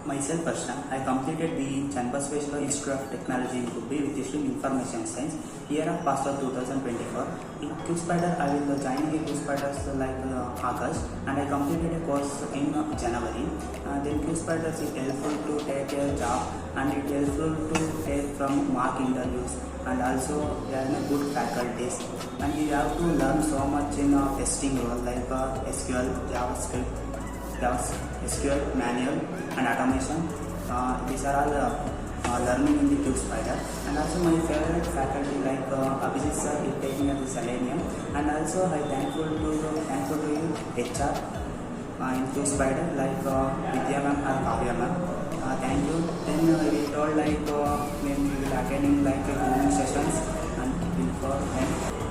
Myself, Harsha. I completed the Chennabasaveshwara Institute of Technology in Grooming with stream Information Science, year of past of 2024. In QSpiders, I will join the QSpiders August, and I completed a course in January. Then QSpiders is helpful to take a job, and it helpful to take from mock interviews, and also there are good faculties, and we have to learn so much in testing role like SQL, JavaScript, SQL, manual and automation. These are all learning in the QSpiders. And also my favorite faculty like Abhijit sir is taking as the Selenium, and also I thankful to you HR in QSpiders like Vidya ma'am or Kavya ma'am. Thank you. Then we told like when we will attending like grooming sessions and for them.